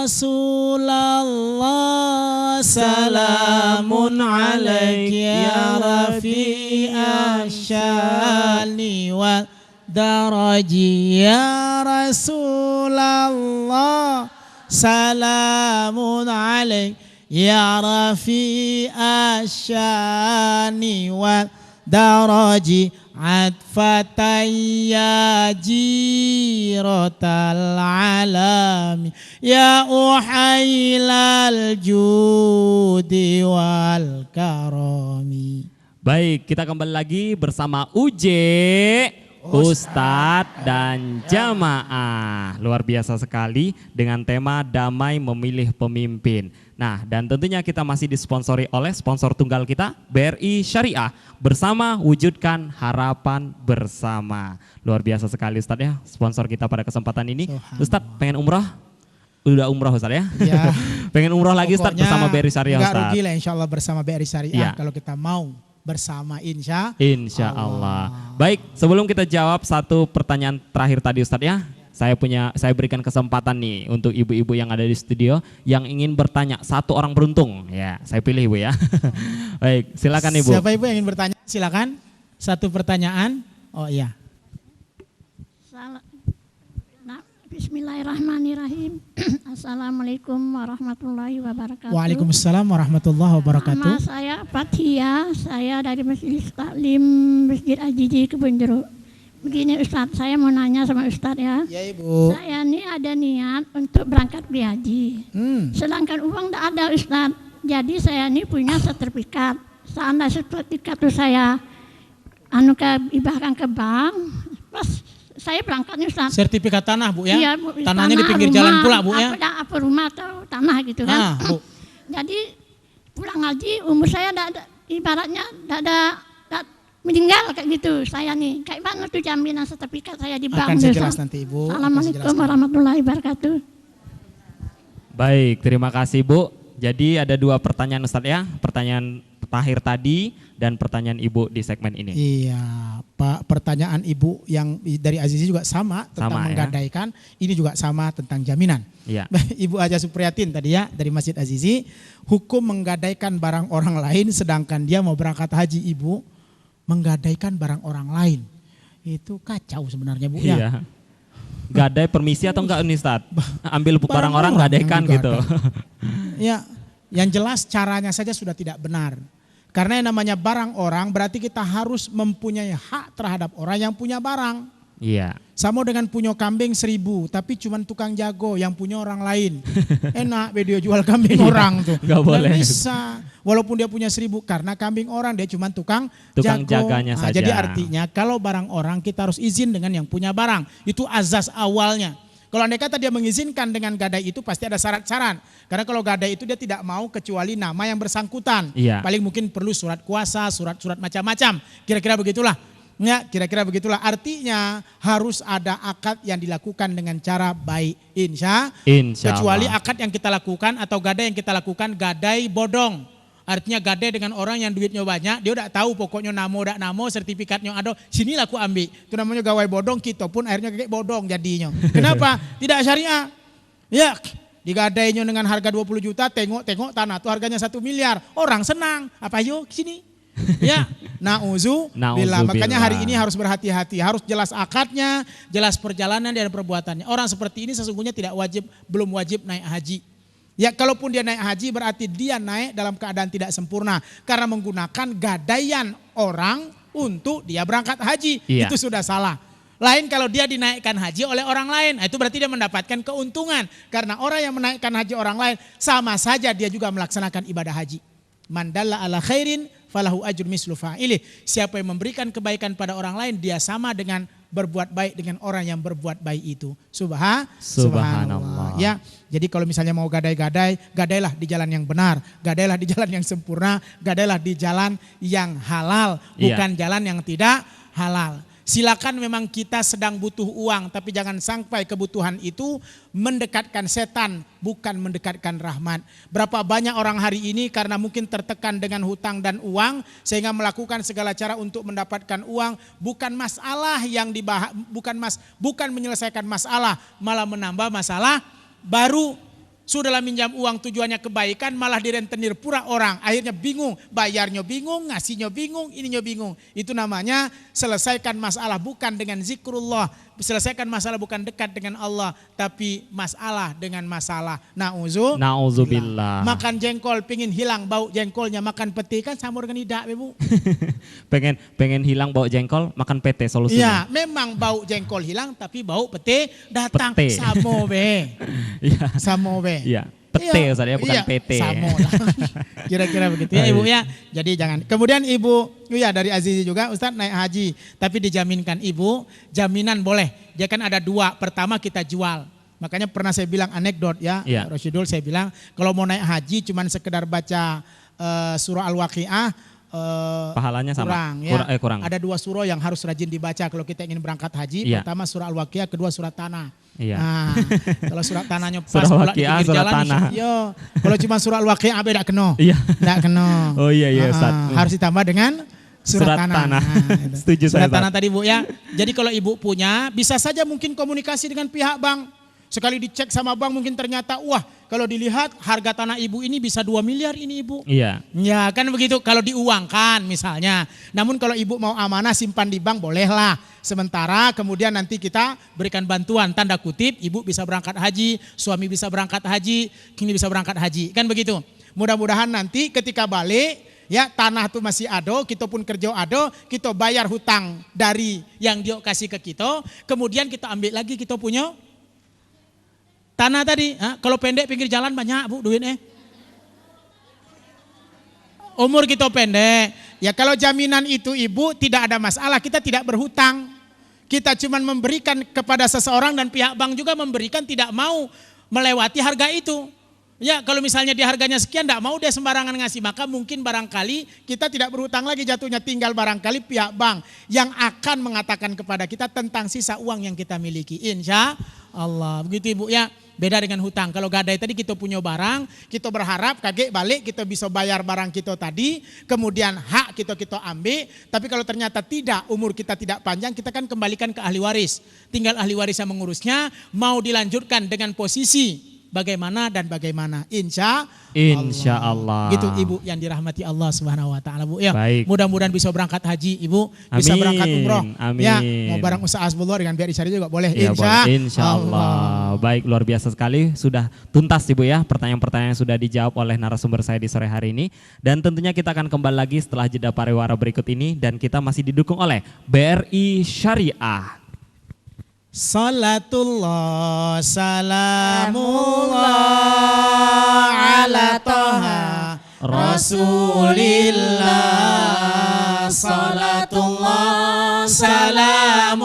Rasulullah, salamun alaik ya rafi'a syani wal daraji ya Rasulullah, salamun alaik ya rafi'a syani wal daraji atfatayya jiratal alami ya uhailal judi wal karami. Baik, kita kembali lagi bersama UJ, Ustadz dan Jamaah. Luar biasa sekali dengan tema damai memilih pemimpin. Nah, dan tentunya kita masih disponsori oleh sponsor tunggal kita, BRI Syariah, bersama wujudkan harapan bersama. Luar biasa sekali Ustadz ya, sponsor kita pada kesempatan ini. Ustadz pengen umroh? Udah umroh Ustadz ya? Ya. Pengen umroh lagi Ustadz bersama BRI Syariah Ustadz? Enggak rugi lah insya Allah bersama BRI Syariah ya. Kalau kita mau bersama insya Allah. Baik, sebelum kita jawab satu pertanyaan terakhir tadi Ustadz ya, saya berikan kesempatan nih untuk ibu-ibu yang ada di studio yang ingin bertanya, satu orang beruntung ya, saya pilih Ibu ya. Baik, silakan Ibu. Siapa Ibu yang ingin bertanya? Silakan. Satu pertanyaan. Oh iya. Bismillahirrahmanirrahim. Assalamualaikum warahmatullahi wabarakatuh. Waalaikumsalam warahmatullahi wabarakatuh. Nama saya Fathia, saya dari Majelis Taklim Masjid Ajiji Kebun Jeruk. Begini Ustadz, saya mau nanya sama Ustadz ya. Ya Ibu. Saya ini ada niat untuk berangkat beli haji. Sedangkan uang tidak ada Ustadz. Jadi saya ini punya sertifikat. Seandainya sertifikat itu saya ibahkan ke bank, pas saya berangkat nih Ustadz. Sertifikat tanah Bu ya? Iya, Bu, tanahnya tanah, di pinggir rumah, jalan pula Bu ya? Apa rumah atau tanah gitu kan. Bu. Jadi pulang haji umur saya ibaratnya ada meninggal kayak gitu saya nih. Kayak mana tuh jaminan sertifikat saya di bank? Akan saya jelas nanti Ibu. Assalamualaikum warahmatullahi wabarakatuh. Baik, terima kasih Bu. Jadi ada dua pertanyaan Ustadz ya. Pertanyaan terakhir tadi dan pertanyaan Ibu di segmen ini. Iya Pak, pertanyaan Ibu yang dari Azizi juga sama tentang menggadaikan. Ini juga sama tentang jaminan. Iya. Ibu Aja Supriyatin tadi ya dari Masjid Azizi. Hukum menggadaikan barang orang lain sedangkan dia mau berangkat haji Ibu. Menggadaikan barang orang lain itu kacau sebenarnya Bu ya. Iya. Gadai permisi atau enggak nih Ustadz? Ambil barang orang gadaikan gitu. Ya, yang jelas caranya saja sudah tidak benar. Karena yang namanya barang orang berarti kita harus mempunyai hak terhadap orang yang punya barang. Iya. Sama dengan punya kambing 1000 tapi cuma tukang jago yang punya orang lain. Enak video jual kambing orang tuh. Gak boleh. Gak bisa. Walaupun dia punya 1000 karena kambing orang dia cuma tukang jago. Jaganya saja. Jadi artinya kalau barang orang kita harus izin dengan yang punya barang. Itu azas awalnya. Kalau andai kata dia mengizinkan dengan gadai itu pasti ada syarat-syarat. Karena kalau gadai itu dia tidak mau kecuali nama yang bersangkutan. Iya. Paling mungkin perlu surat kuasa, surat-surat macam-macam. Kira-kira begitulah. Ya, kira-kira begitulah. Artinya harus ada akad yang dilakukan dengan cara baik. Insya kecuali Allah. Akad yang kita lakukan atau gadai yang kita lakukan gadai bodong. Artinya gadai dengan orang yang duitnya banyak, dia udah tahu pokoknya namo sertifikatnya ada, sinilah aku ambil. Itu namanya gawai bodong, kita pun akhirnya kayak bodong jadinya. Kenapa? Tidak syariah. Ya, digadainya dengan harga 20 juta, tengok tanah tuh harganya 1 miliar. Orang senang. Apa yuk sini? Ya, na'udzubillah. Makanya hari ini harus berhati-hati, harus jelas akadnya, jelas perjalanan dan perbuatannya. Orang seperti ini sesungguhnya belum wajib naik haji. Ya, kalaupun dia naik haji berarti dia naik dalam keadaan tidak sempurna karena menggunakan gadaian orang untuk dia berangkat haji. Itu sudah salah. Lain kalau dia dinaikkan haji oleh orang lain, itu berarti dia mendapatkan keuntungan karena orang yang menaikkan haji orang lain sama saja dia juga melaksanakan ibadah haji. Mandalla ala khairin falahu ajrun mislu fa'ilih. Siapa yang memberikan kebaikan pada orang lain dia sama dengan berbuat baik dengan orang yang berbuat baik itu. Subhanallah. Ya, jadi kalau misalnya mau gadai-gadai, gadailah di jalan yang benar, gadailah di jalan yang sempurna, gadailah di jalan yang halal, bukan jalan yang tidak halal. Silakan memang kita sedang butuh uang, tapi jangan sampai kebutuhan itu mendekatkan setan, bukan mendekatkan rahmat. Berapa banyak orang hari ini karena mungkin tertekan dengan hutang dan uang, sehingga melakukan segala cara untuk mendapatkan uang, bukan masalah yang bukan menyelesaikan masalah, malah menambah masalah baru. Sudahlah minjam uang tujuannya kebaikan, malah direntenir pura orang. Akhirnya bingung, bayarnya bingung, ngasihnya bingung, ininya bingung. Itu namanya selesaikan masalah bukan dengan zikrullah. Selesaikan masalah bukan dekat dengan Allah, tapi masalah dengan masalah. Nauzubillah. Makan jengkol, pingin hilang bau jengkolnya, makan peti kan sama dengan idak, Bu. pengen hilang bau jengkol, makan PT Ya, solusinya. memang bau jengkol hilang, tapi bau peti datang. Pete. Samo be. Iya. Samo be. Iya, PT Iya, Ustaz ya, bukan iya, PT. Samo lah. Kira-kira begitu ya Ibu ya. Jadi jangan. Kemudian Ibu ya dari Azizi juga Ustaz naik haji. Tapi dijaminkan Ibu, jaminan boleh. Dia kan ada dua. Pertama kita jual. Makanya pernah saya bilang anekdot ya. Iya. Rasyidul saya bilang kalau mau naik haji cuman sekedar baca surah Al-Waqiah. Pahalanya sama? Kurang. Ada 2 surah yang harus rajin dibaca kalau kita ingin berangkat haji. Iya. Pertama surah Al-Waqiah, kedua surah Tanah. Iya. Nah, kalau surat tanahnya pas Surah pula di Waqiah, pinggir surah jalan, tanah. yo. Kalau cuma surah Al-Waqiah abe tidak kena. Iya. Tidak kena. Oh iya Ustaz. Harus ditambah dengan surat tanah. Tanah. Gitu. Setuju Surat saya, tanah tadi Bu ya. Jadi kalau Ibu punya, bisa saja mungkin komunikasi dengan pihak bank. Sekali dicek sama bank mungkin ternyata wah kalau dilihat harga tanah Ibu ini bisa 2 miliar ini Ibu. Iya. Ya kan begitu kalau diuangkan misalnya. Namun kalau Ibu mau amanah simpan di bank bolehlah. Sementara kemudian nanti kita berikan bantuan tanda kutip Ibu bisa berangkat haji, suami bisa berangkat haji, kini bisa berangkat haji. Kan begitu. Mudah-mudahan nanti ketika balik ya tanah itu masih ada, kita pun kerja ada, kita bayar hutang dari yang dia kasih ke kita, kemudian kita ambil lagi kita punya tanah tadi. Kalau pendek pinggir jalan banyak Bu duitnya. Umur kita pendek. Ya kalau jaminan itu Ibu tidak ada masalah, kita tidak berhutang. Kita cuma memberikan kepada seseorang dan pihak bank juga memberikan tidak mau melewati harga itu. Ya kalau misalnya di harganya sekian tidak mau dia sembarangan ngasih, maka mungkin barangkali kita tidak berhutang lagi jatuhnya, tinggal barangkali pihak bank yang akan mengatakan kepada kita tentang sisa uang yang kita miliki. Insya Allah. Begitu Ibu ya. Beda dengan hutang. Kalau gadai tadi kita punya barang, kita berharap kaget balik kita bisa bayar barang kita tadi, kemudian hak kita ambil. Tapi kalau ternyata tidak, umur kita tidak panjang, kita kan kembalikan ke ahli waris. Tinggal ahli waris yang mengurusnya, mau dilanjutkan dengan posisi bagaimana dan bagaimana. Insya Allah. Gitu Ibu yang dirahmati Allah Subhanahu wa taala Bu. Ya, baik. Mudah-mudahan bisa berangkat haji Ibu, bisa berangkat umroh. Amin. Ya, mau barang usaha Asbullah dengan BRI Syariah juga boleh. Ya, Insya Allah. Baik, luar biasa sekali, sudah tuntas Ibu ya pertanyaan-pertanyaan yang sudah dijawab oleh narasumber saya di sore hari ini. Dan tentunya kita akan kembali lagi setelah jeda pariwara berikut ini dan kita masih didukung oleh BRI Syariah. Salatullah salamullah ala toha Rasulillah. Salatullah salamullah